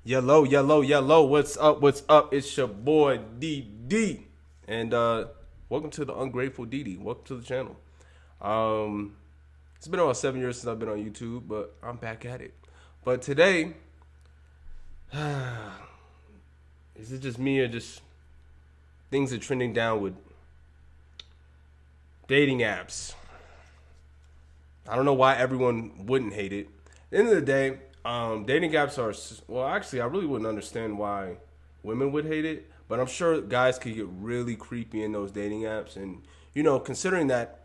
Yellow, yellow, yellow. What's up? What's up? It's your boy DD. And welcome to the Ungrateful DD. Welcome to the channel. It's been about 7 years since I've been on YouTube, but I'm back at it. But today, is it just me or just things are trending down with dating apps? I don't know why everyone wouldn't hate it. At the end of the day, dating apps are, well, actually, I really wouldn't understand why women would hate it, but I'm sure guys could get really creepy in those dating apps. And, considering that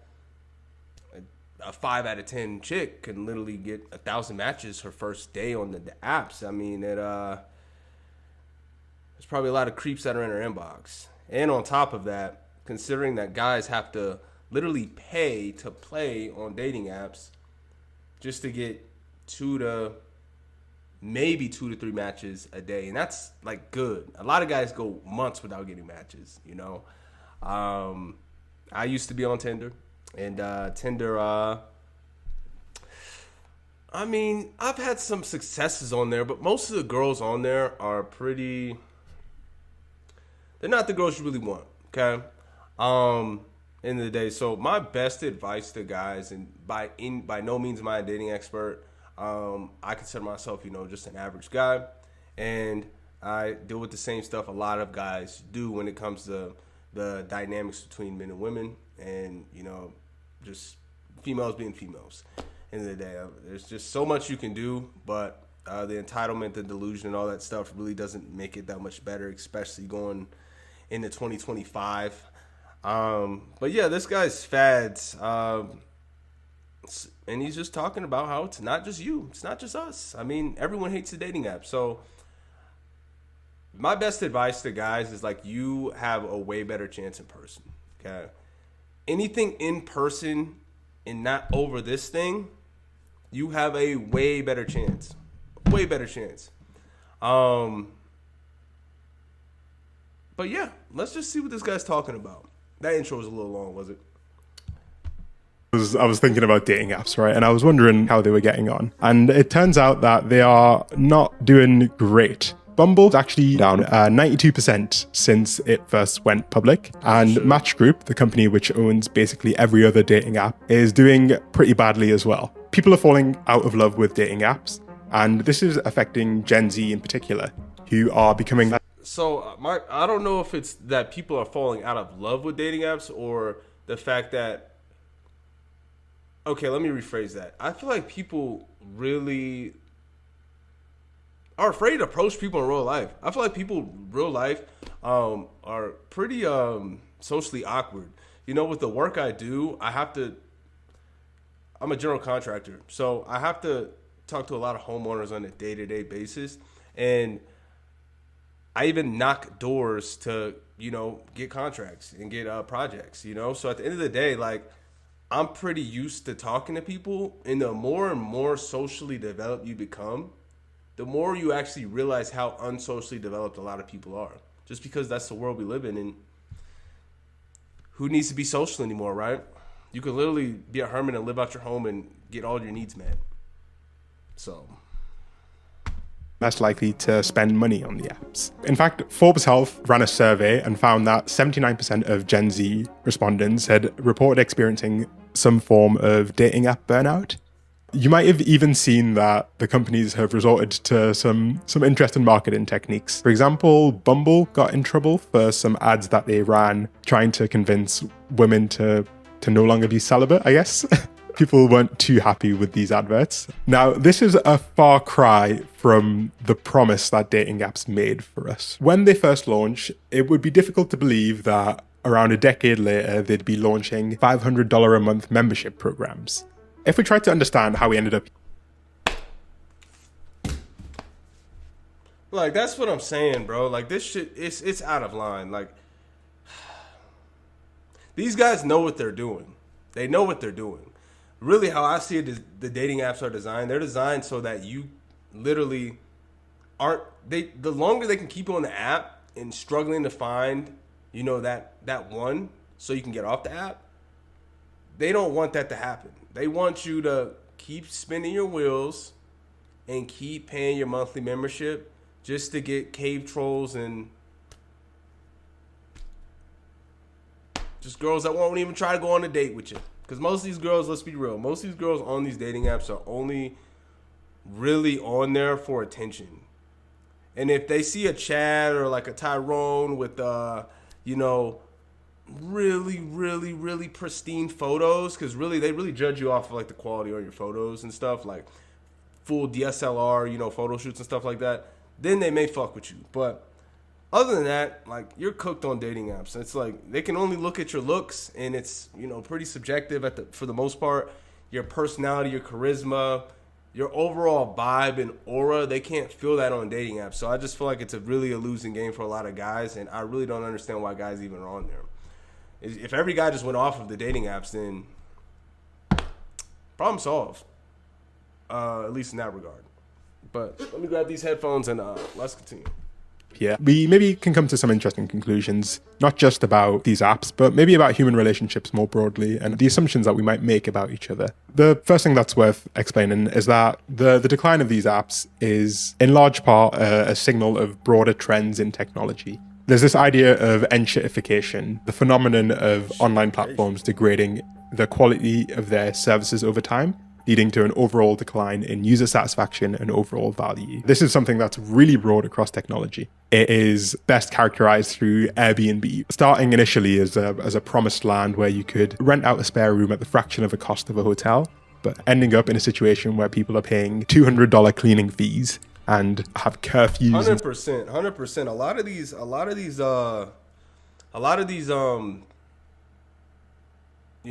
a 5 out of 10 chick can literally get 1,000 matches her first day on the apps, I mean, there's probably a lot of creeps that are in her inbox. And on top of that, considering that guys have to literally pay to play on dating apps just to get maybe 2 to 3 matches a day, and that's like good. A lot of guys go months without getting matches. I used to be on Tinder, and Tinder. I mean, I've had some successes on there, but most of the girls on there are pretty. They're not the girls you really want. Okay. End of the day, so my best advice to guys, and by no means am I a dating expert. I consider myself, just an average guy, and I deal with the same stuff a lot of guys do when it comes to the dynamics between men and women, and just females being females. End of the day, there's just so much you can do, but the entitlement, the delusion, and all that stuff really doesn't make it that much better, especially going into 2025. But yeah, this guy's fads. And he's just talking about how it's not just you. It's not just us. I mean, everyone hates the dating app. So my best advice to guys is like, you have a way better chance in person. Okay. Anything in person and not over this thing, you have a way better chance. Way better chance. But yeah, let's just see what this guy's talking about. That intro was a little long, was it? I was thinking about dating apps, right? And I was wondering how they were getting on. And it turns out that they are not doing great. Bumble's actually down 92% since it first went public. And Match Group, the company which owns basically every other dating app, is doing pretty badly as well. People are falling out of love with dating apps. And this is affecting Gen Z in particular, who are becoming... So I don't know if it's that people are falling out of love with dating apps or the fact that, okay, let me rephrase that. I feel like people really are afraid to approach people in real life. I feel like people in real life are pretty socially awkward. With the work I do, I'm a general contractor, so I have to talk to a lot of homeowners on a day-to-day basis, and I even knock doors to, get contracts and get projects, So at the end of the day, like, I'm pretty used to talking to people, and the more and more socially developed you become, the more you actually realize how unsocially developed a lot of people are. Just because that's the world we live in, and who needs to be social anymore, right? You could literally be a hermit and live out your home and get all your needs met. So... less likely to spend money on the apps. In fact, Forbes Health ran a survey and found that 79% of Gen Z respondents had reported experiencing some form of dating app burnout. You might have even seen that the companies have resorted to some interesting marketing techniques. For example, Bumble got in trouble for some ads that they ran trying to convince women to no longer be celibate, I guess. People weren't too happy with these adverts. Now, this is a far cry from the promise that dating apps made for us. When they first launched, it would be difficult to believe that around a decade later, they'd be launching $500 a month membership programs. If we try to understand how we ended up... Like, that's what I'm saying, bro. Like, this shit, it's out of line. Like, these guys know what they're doing. They know what they're doing. Really, how I see it is the dating apps are designed. They're designed so that you literally aren't... The longer they can keep you on the app and struggling to find, that one so you can get off the app, they don't want that to happen. They want you to keep spinning your wheels and keep paying your monthly membership just to get cave trolls and just girls that won't even try to go on a date with you. Because most of these girls, let's be real, most of these girls on these dating apps are only really on there for attention. And if they see a Chad or like a Tyrone with, really, really, really pristine photos, because really, they really judge you off of like the quality of your photos and stuff, like full DSLR, photo shoots and stuff like that, then they may fuck with you. But other than that, like, you're cooked on dating apps. It's like they can only look at your looks, and it's pretty subjective for the most part. Your personality, your charisma, your overall vibe and aura, they can't feel that on dating apps. So I just feel like it's a losing game for a lot of guys, and I really don't understand why guys even are on there. If every guy just went off of the dating apps, then problem solved. At least in that regard. But let me grab these headphones and let's continue. Yeah, we maybe can come to some interesting conclusions, not just about these apps, but maybe about human relationships more broadly and the assumptions that we might make about each other. The first thing that's worth explaining is that the decline of these apps is in large part a signal of broader trends in technology. There's this idea of enshittification, the phenomenon of online platforms degrading the quality of their services over time, leading to an overall decline in user satisfaction and overall value. This is something that's really broad across technology. It is best characterized through Airbnb, starting initially as a promised land where you could rent out a spare room at the fraction of the cost of a hotel, but ending up in a situation where people are paying $200 cleaning fees and have curfews. 100%. A lot of these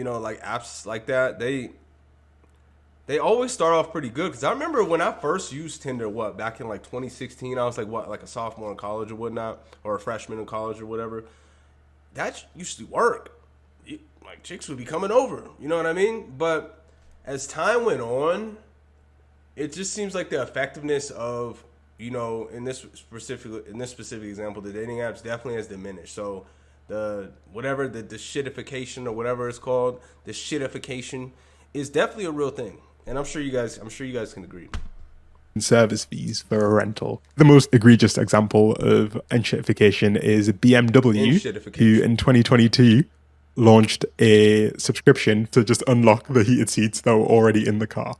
like apps like that, they always start off pretty good. Because I remember when I first used Tinder, back in like 2016, I was like a sophomore in college or whatnot, or a freshman in college or whatever. That used to work. Like, chicks would be coming over, you know what I mean? But as time went on, it just seems like the effectiveness of, in this specific example, the dating apps definitely has diminished. So the shittification or whatever it's called, the shittification is definitely a real thing. And I'm sure you guys can agree. Service fees for a rental. The most egregious example of enshittification is BMW, who in 2022 launched a subscription to just unlock the heated seats that were already in the car.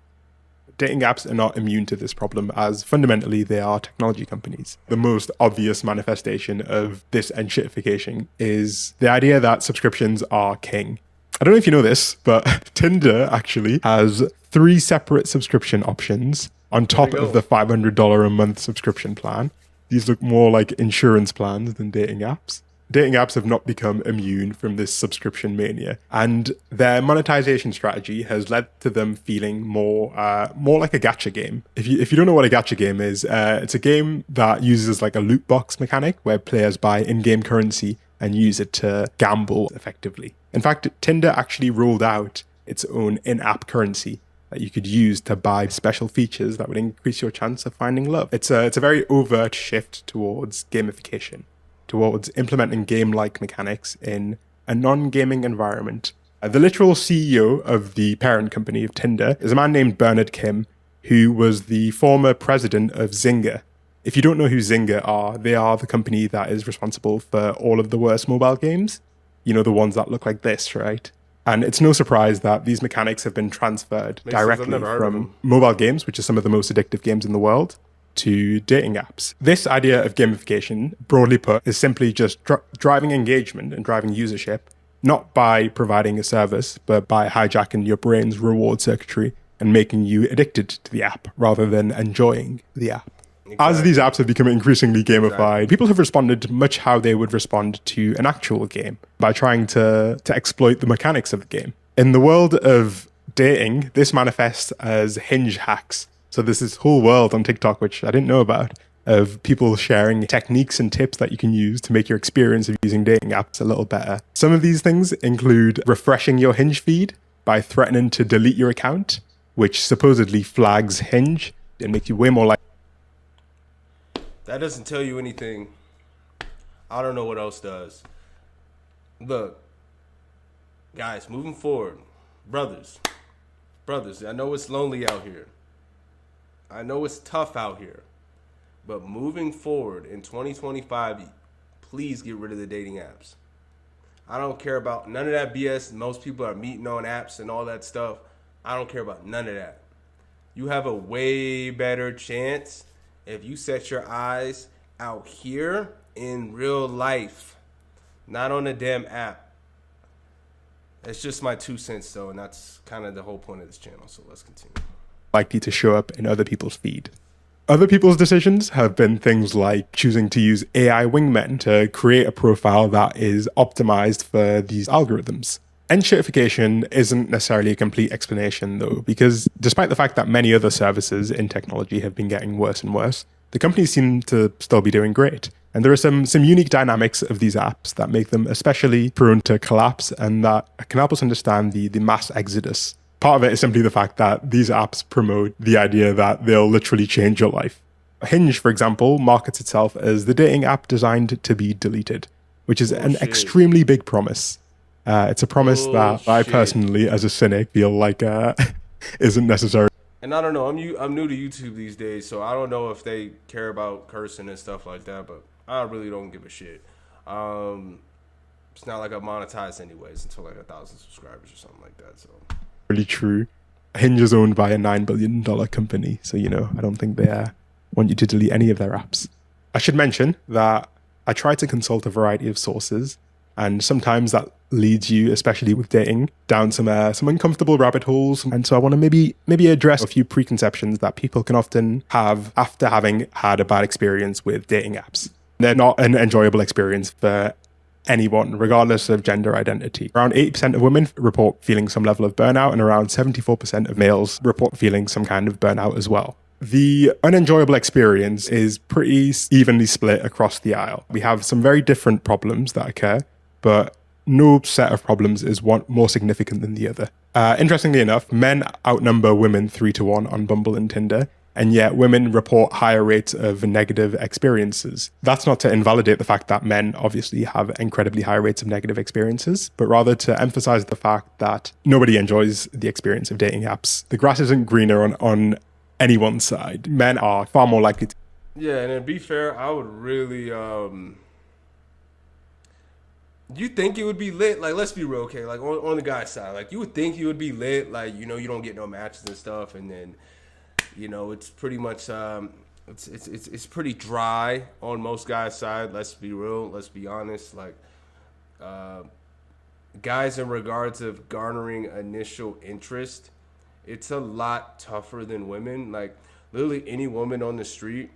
Dating apps are not immune to this problem, as fundamentally they are technology companies. The most obvious manifestation of this enshittification is the idea that subscriptions are king. I don't know if you know this, but Tinder actually has 3 separate subscription options on top of the $500 a month subscription plan. These look more like insurance plans than dating apps. Dating apps have not become immune from this subscription mania, and their monetization strategy has led to them feeling more like a gacha game. If you don't know what a gacha game is, it's a game that uses like a loot box mechanic where players buy in-game currency and use it to gamble effectively. In fact, Tinder actually rolled out its own in-app currency that you could use to buy special features that would increase your chance of finding love. It's a very overt shift towards gamification, towards implementing game-like mechanics in a non-gaming environment. The literal CEO of the parent company of Tinder is a man named Bernard Kim, who was the former president of Zynga. If you don't know who Zynga are, they are the company that is responsible for all of the worst mobile games. The ones that look like this, right? And it's no surprise that these mechanics have been transferred directly from mobile games, which are some of the most addictive games in the world, to dating apps. This idea of gamification, broadly put, is simply just driving engagement and driving usership, not by providing a service, but by hijacking your brain's reward circuitry and making you addicted to the app rather than enjoying the app. Exactly. As these apps have become increasingly gamified, people have responded much how they would respond to an actual game, by trying to exploit the mechanics of the game. In the world of dating, this manifests as Hinge hacks. So there's this whole world on TikTok, which I didn't know about, of people sharing techniques and tips that you can use to make your experience of using dating apps a little better. Some of these things include refreshing your Hinge feed by threatening to delete your account, which supposedly flags Hinge and makes you way more likely. That doesn't tell you anything. I don't know what else does. Look, guys, moving forward, brothers, I know it's lonely out here. I know it's tough out here. But moving forward in 2025, please get rid of the dating apps. I don't care about none of that BS. Most people are meeting on apps and all that stuff. I don't care about none of that. You have a way better chance if you set your eyes out here in real life, not on a damn app. It's just my 2 cents, though, and that's kind of the whole point of this channel. So let's continue. Likely to show up in other people's feed. Other people's decisions have been things like choosing to use AI wingmen to create a profile that is optimized for these algorithms. Enshirtification isn't necessarily a complete explanation, though, because despite the fact that many other services in technology have been getting worse and worse, the companies seem to still be doing great. And there are some unique dynamics of these apps that make them especially prone to collapse and that can help us understand the mass exodus. Part of it is simply the fact that these apps promote the idea that they'll literally change your life. Hinge, for example, markets itself as the dating app designed to be deleted, which is an extremely big promise. It's a promise that I personally, as a cynic, feel like isn't necessary. And I don't know, I'm new to YouTube these days, so I don't know if they care about cursing and stuff like that, but I really don't give a shit. It's not like I monetize anyways until like 1,000 subscribers or something like that, so... Really true. Hinge is owned by a $9 billion company, so I don't think they want you to delete any of their apps. I should mention that I try to consult a variety of sources, and sometimes that leads you, especially with dating, down some uncomfortable rabbit holes. And so I want to maybe address a few preconceptions that people can often have after having had a bad experience with dating apps. They're not an enjoyable experience for anyone, regardless of gender identity. Around 80% of women report feeling some level of burnout, and around 74% of males report feeling some kind of burnout as well. The unenjoyable experience is pretty evenly split across the aisle. We have some very different problems that occur, but no set of problems is one more significant than the other. Interestingly enough, men outnumber women 3-1 on Bumble and Tinder, and yet women report higher rates of negative experiences. That's not to invalidate the fact that men obviously have incredibly high rates of negative experiences, but rather to emphasize the fact that nobody enjoys the experience of dating apps. The grass isn't greener on anyone's side. Men are far more likely to... Yeah, and to be fair, I would really... You think it would be lit? Like, let's be real, okay? Like, on the guy's side, like, you would think you would be lit. Like, you don't get no matches and stuff, and then... it's pretty much it's pretty dry on most guys' side. Let's be real. Let's be honest. Like, guys, in regards of garnering initial interest, it's a lot tougher than women. Like, literally any woman on the street,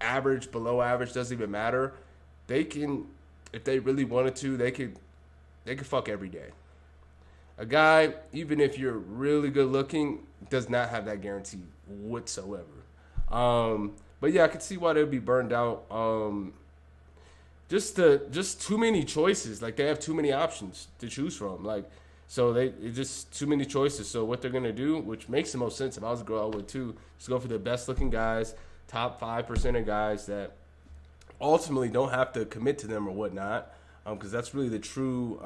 average, below average, doesn't even matter. They can, if they really wanted to, they could fuck every day. A guy, even if you're really good looking, does not have that guarantee whatsoever. But yeah, I could see why they'd be burned out. Just too many choices. Like, they have too many options to choose from. Like, so it's just too many choices. So what they're gonna do, which makes the most sense. If I was a girl, I would too. Just go for the best looking guys, top 5% of guys that ultimately don't have to commit to them or whatnot. Because that's really the true,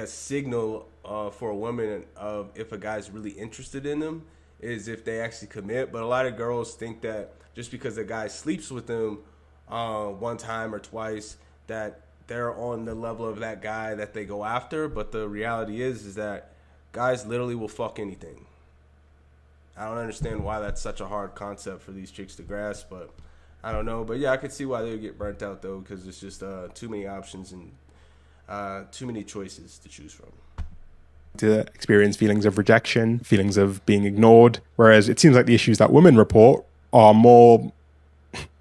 signal for a woman of if a guy's really interested in them is if they actually commit. But a lot of girls think that just because a guy sleeps with them one time or twice, that they're on the level of that guy that they go after. But the reality is that guys literally will fuck anything. I don't understand why that's such a hard concept for these chicks to grasp, but I don't know. But yeah, I could see why they would get burnt out, though, because it's just too many options and too many choices to choose from. To experience feelings of rejection, feelings of being ignored, whereas it seems like the issues that women report are more,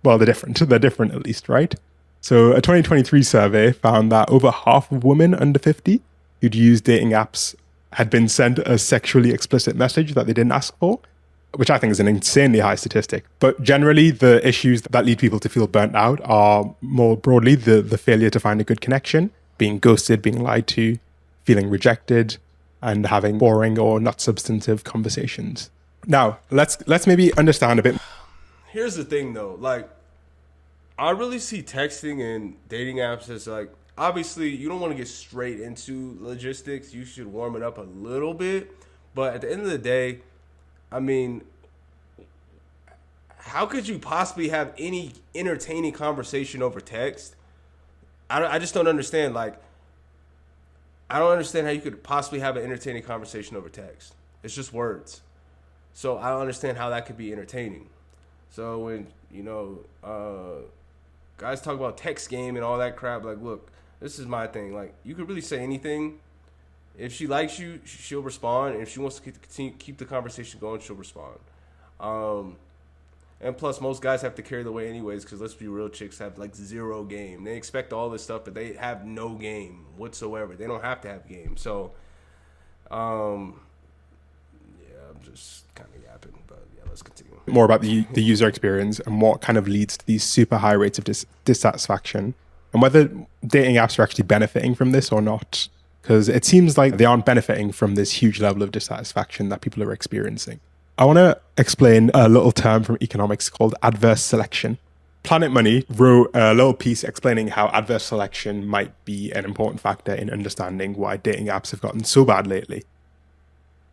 well, they're different. They're different, at least, right? So a 2023 survey found that over half of women under 50 who'd used dating apps had been sent a sexually explicit message that they didn't ask for, which I think is an insanely high statistic. But generally, the issues that lead people to feel burnt out are more broadly the failure to find a good connection, being ghosted, being lied to, feeling rejected, and having boring or not substantive conversations. Now, let's maybe understand a bit. Here's the thing, though. Like, I really see texting and dating apps as, like, obviously, you don't want to get straight into logistics. You should warm it up a little bit. But at the end of the day, I mean, how could you possibly have any entertaining conversation over text? I just don't understand. Like, I don't understand how you could possibly have an entertaining conversation over text. It's just words. So I don't understand how that could be entertaining. So when, guys talk about text game and all that crap, like, look, this is my thing. Like, you could really say anything. If she likes you, she'll respond. And if she wants to keep the conversation going, she'll respond. And plus, most guys have to carry the weight anyways, because let's be real, chicks have like zero game. They expect all this stuff, but they have no game whatsoever. They don't have to have game. So, yeah, I'm just kind of yapping, but yeah, let's continue. More about the user experience and what kind of leads to these super high rates of dissatisfaction, and whether dating apps are actually benefiting from this or not. Because it seems like they aren't benefiting from this huge level of dissatisfaction that people are experiencing. I want to explain a little term from economics called adverse selection. Planet Money wrote a little piece explaining how adverse selection might be an important factor in understanding why dating apps have gotten so bad lately.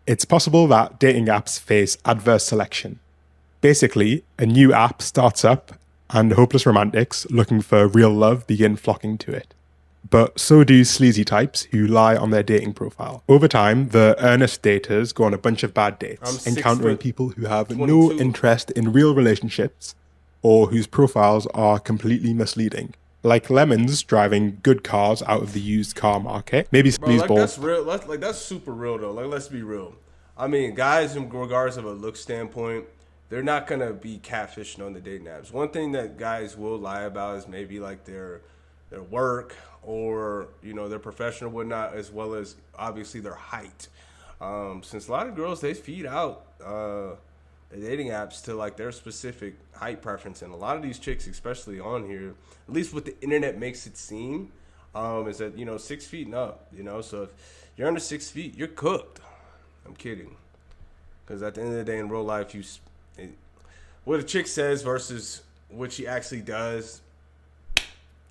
It's possible that dating apps face adverse selection. Basically, a new app starts up and hopeless romantics looking for real love begin flocking to it. But so do sleazy types who lie on their dating profile. Over time, the earnest daters go on a bunch of bad dates, encountering people who have 22. No interest in real relationships or whose profiles are completely misleading. Like lemons driving good cars out of the used car market. Maybe that's real. That's super real though. Like, let's be real. I mean, guys, in regards of a look standpoint, they're not gonna be catfishing on the dating apps. One thing that guys will lie about is maybe like their work or their profession or whatnot, as well as obviously their height. Since a lot of girls, they feed out the dating apps to like their specific height preference, and a lot of these chicks, especially on here, at least what the internet makes it seem, is that 6 feet and up. So if you're under 6 feet, you're cooked. I'm kidding, because at the end of the day, in real life, what a chick says versus what she actually does.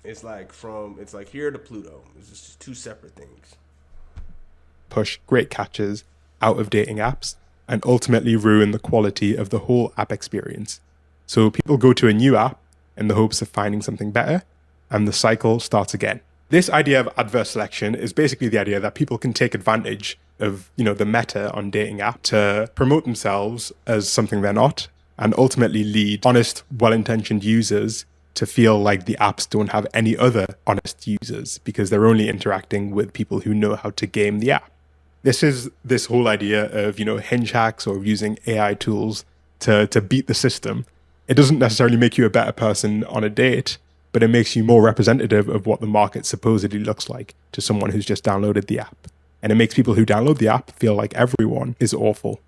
It's like here to Pluto. It's just two separate things. Push great catches out of dating apps and ultimately ruin the quality of the whole app experience. So people go to a new app in the hopes of finding something better, and the cycle starts again. This idea of adverse selection is basically the idea that people can take advantage of, the meta on dating app to promote themselves as something they're not, and ultimately lead honest, well-intentioned users to feel like the apps don't have any other honest users because they're only interacting with people who know how to game the app. This is this whole idea of, hinge hacks or using AI tools to beat the system. It doesn't necessarily make you a better person on a date, but it makes you more representative of what the market supposedly looks like to someone who's just downloaded the app. And it makes people who download the app feel like everyone is awful.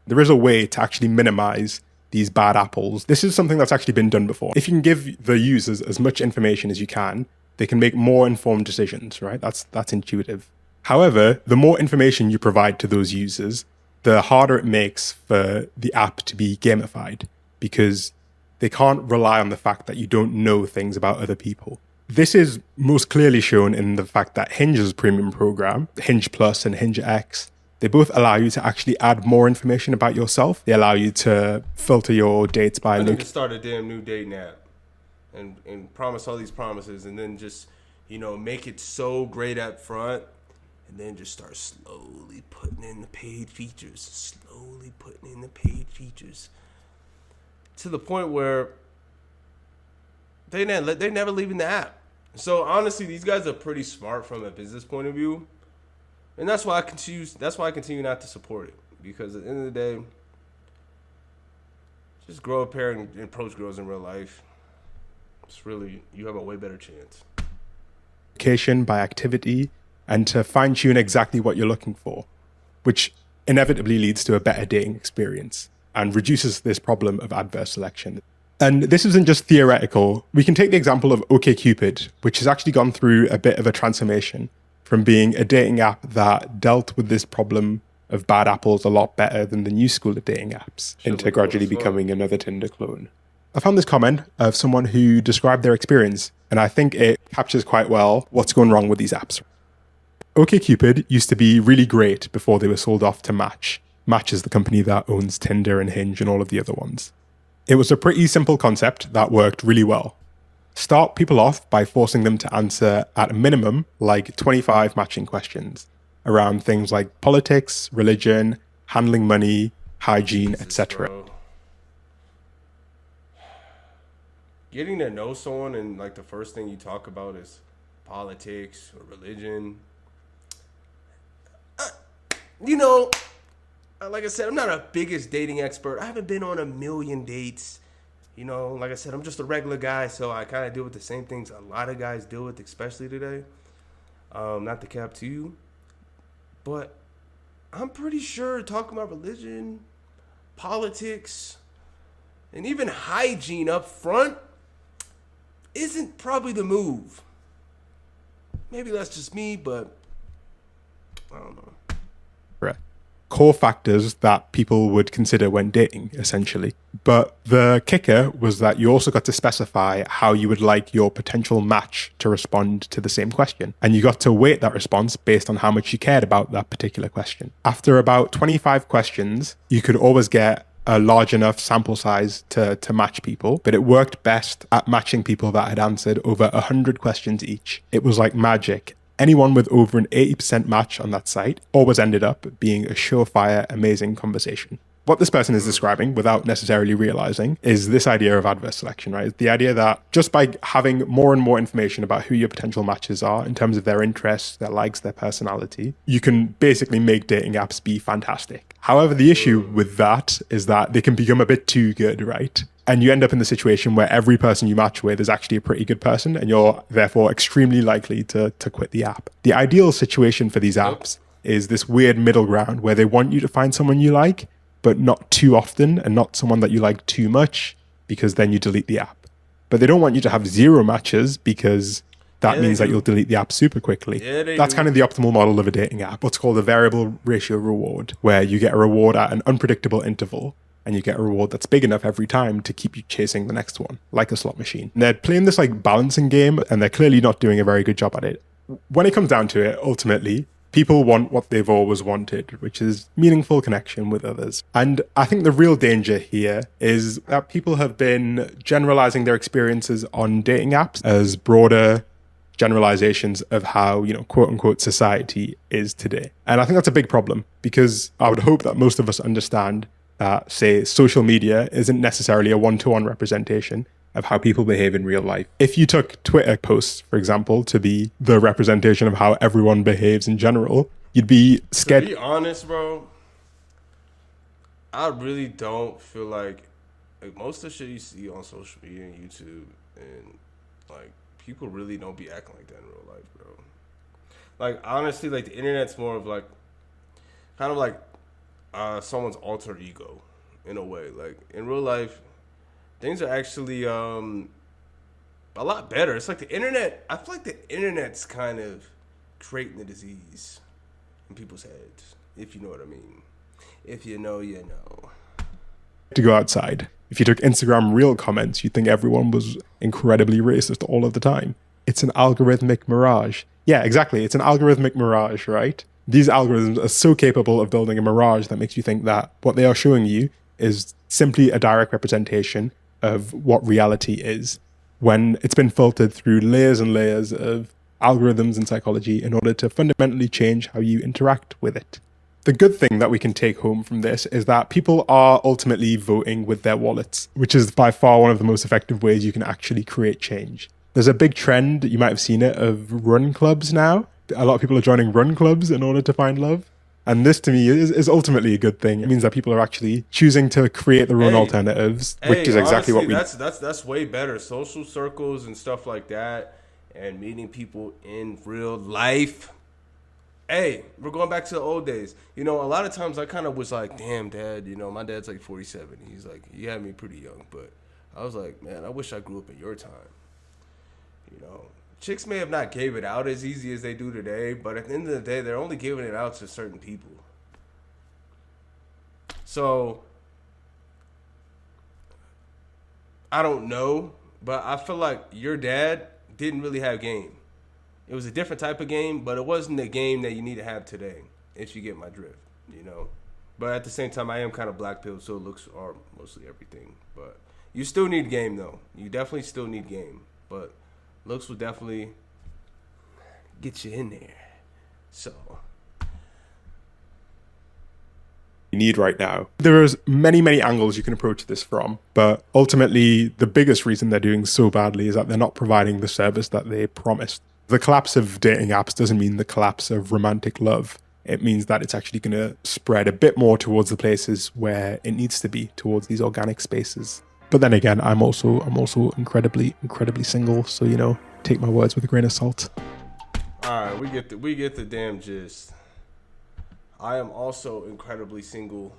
There is a way to actually minimize these bad apples. This is something that's actually been done before. If you can give the users as much information as you can, they can make more informed decisions, right? That's intuitive. However, the more information you provide to those users, the harder it makes for the app to be gamified because they can't rely on the fact that you don't know things about other people. This is most clearly shown in the fact that Hinge's premium program, Hinge Plus and Hinge X, they both allow you to actually add more information about yourself. They allow you to filter your dates by... I need to start a damn new dating app and promise all these promises and then just, make it so great up front and then just start slowly putting in the paid features. To the point where they never leaving the app. So honestly, these guys are pretty smart from a business point of view. And that's why I continue not to support it. Because at the end of the day, just grow a pair and approach girls in real life. You have a way better chance. By activity and to fine tune exactly what you're looking for, which inevitably leads to a better dating experience and reduces this problem of adverse selection. And this isn't just theoretical. We can take the example of OkCupid, which has actually gone through a bit of a transformation from being a dating app that dealt with this problem of bad apples a lot better than the new school of dating apps into gradually becoming another Tinder clone. I found this comment of someone who described their experience, and I think it captures quite well what's going wrong with these apps. OkCupid used to be really great before they were sold off to Match. Match is the company that owns Tinder and Hinge and all of the other ones. It was a pretty simple concept that worked really well. Start people off by forcing them to answer at a minimum like 25 matching questions around things like politics, religion, handling money, hygiene, etc. Getting to know someone and like the first thing you talk about is politics or religion. Like I said, I'm not a biggest dating expert. I haven't been on a million dates. Like I said, I'm just a regular guy, so I kind of deal with the same things a lot of guys deal with, especially today. Not to cap to you, but I'm pretty sure talking about religion, politics, and even hygiene up front isn't probably the move. Maybe that's just me, but I don't know. Right. Core factors that people would consider when dating, essentially. But the kicker was that you also got to specify how you would like your potential match to respond to the same question. And you got to weight that response based on how much you cared about that particular question. After about 25 questions, you could always get a large enough sample size to match people, but it worked best at matching people that had answered over 100 questions each. It was like magic. Anyone with over an 80% match on that site always ended up being a surefire, amazing conversation. What this person is describing, without necessarily realizing, is this idea of adverse selection, right? The idea that just by having more and more information about who your potential matches are in terms of their interests, their likes, their personality, you can basically make dating apps be fantastic. However, the issue with that is that they can become a bit too good, right? And you end up in the situation where every person you match with is actually a pretty good person, and you're therefore extremely likely to quit the app. The ideal situation for these apps is this weird middle ground where they want you to find someone you like, but not too often and not someone that you like too much, because then you delete the app. But they don't want you to have zero matches because that means that you'll delete the app super quickly. That's kind of the optimal model of a dating app, what's called a variable ratio reward, where you get a reward at an unpredictable interval and you get a reward that's big enough every time to keep you chasing the next one, like a slot machine. And they're playing this like balancing game, and they're clearly not doing a very good job at it. When it comes down to it, ultimately, people want what they've always wanted, which is meaningful connection with others. And I think the real danger here is that people have been generalizing their experiences on dating apps as broader generalizations of how, quote unquote, society is today. And I think that's a big problem, because I would hope that most of us understand that, say, social media isn't necessarily a one-to-one representation of how people behave in real life. If you took Twitter posts, for example, to be the representation of how everyone behaves in general, you'd be scared. To be honest, bro, I really don't feel like most of the shit you see on social media and YouTube, and like people really don't be acting like that in real life, bro. Like honestly, like the internet's more of like kind of like someone's alter ego in a way. Like in real life, things are actually a lot better. It's like the internet. I feel like the internet's kind of creating the disease in people's heads, if you know what I mean. If you know, you know. To go outside. If you took Instagram Reel comments, you'd think everyone was incredibly racist all of the time. It's an algorithmic mirage. Yeah, exactly. It's an algorithmic mirage, right? These algorithms are so capable of building a mirage that makes you think that what they are showing you is simply a direct representation of what reality is, when it's been filtered through layers and layers of algorithms and psychology in order to fundamentally change how you interact with it. The good thing that we can take home from this is that people are ultimately voting with their wallets, which is by far one of the most effective ways you can actually create change. There's a big trend, you might have seen it, of run clubs now. A lot of people are joining run clubs in order to find love. And this, to me, is ultimately a good thing. It means that people are actually choosing to create their own alternatives, which is exactly honestly, what we... That's way better. Social circles and stuff like that, and meeting people in real life. Hey, we're going back to the old days. A lot of times I kind of was like, damn, Dad, my dad's like 47. He's like, he had me pretty young. But I was like, man, I wish I grew up in your time. Chicks may have not gave it out as easy as they do today, but at the end of the day, they're only giving it out to certain people. So, I don't know, but I feel like your dad didn't really have game. It was a different type of game, but it wasn't the game that you need to have today, if you get my drift, But at the same time, I am kind of black pill, so looks are mostly everything. But You still need game though. You definitely still need game, but looks will definitely get you in there. So you need right now. There is many angles you can approach this from, but ultimately the biggest reason they're doing so badly is that they're not providing the service that they promised. The collapse of dating apps doesn't mean the collapse of romantic love. It means that it's actually going to spread a bit more towards the places where it needs to be, towards these organic spaces. But then again, I'm also incredibly single, so you know, take my words with a grain of salt. All right, we get the damn gist. I am also incredibly single,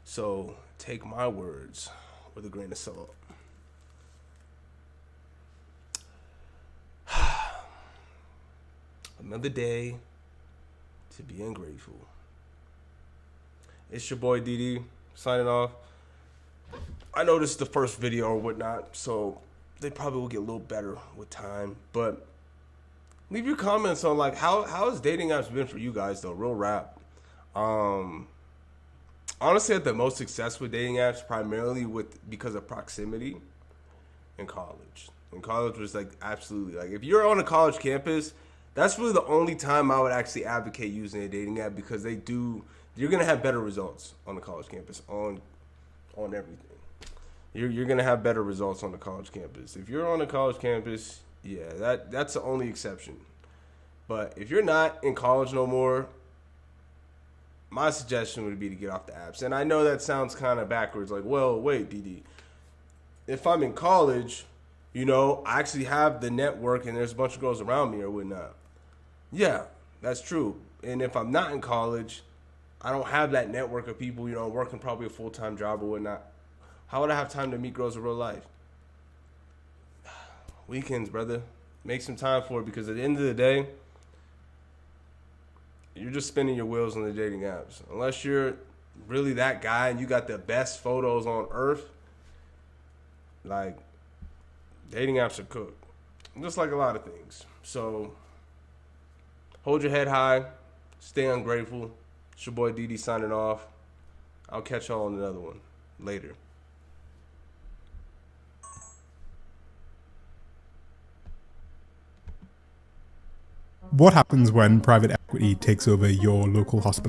so take my words with a grain of salt. Another day to be ungrateful. It's your boy DD signing off. I know this is the first video or whatnot, so they probably will get a little better with time. But leave your comments on like how has dating apps been for you guys though? Real rap. Honestly, I had the most success with dating apps primarily because of proximity in college. In college was like absolutely like if you're on a college campus, that's really the only time I would actually advocate using a dating app because you're gonna have better results on the college campus on everything. You're gonna have better results on the college campus. If you're on a college campus, yeah, that's the only exception. But if you're not in college no more, my suggestion would be to get off the apps. And I know that sounds kind of backwards. Like, well, wait, DD. If I'm in college, you know, I actually have the network and there's a bunch of girls around me or whatnot. Yeah, that's true. And if I'm not in college, I don't have that network of people, you know, working probably a full-time job or whatnot. How would I have time to meet girls in real life? Weekends, brother. Make some time for it because at the end of the day, you're just spinning your wheels on the dating apps. Unless you're really that guy and you got the best photos on earth, like, dating apps are cooked. Just like a lot of things. So, hold your head high. Stay ungrateful. It's your boy DD signing off. I'll catch y'all on another one later. What happens when private equity takes over your local hospital?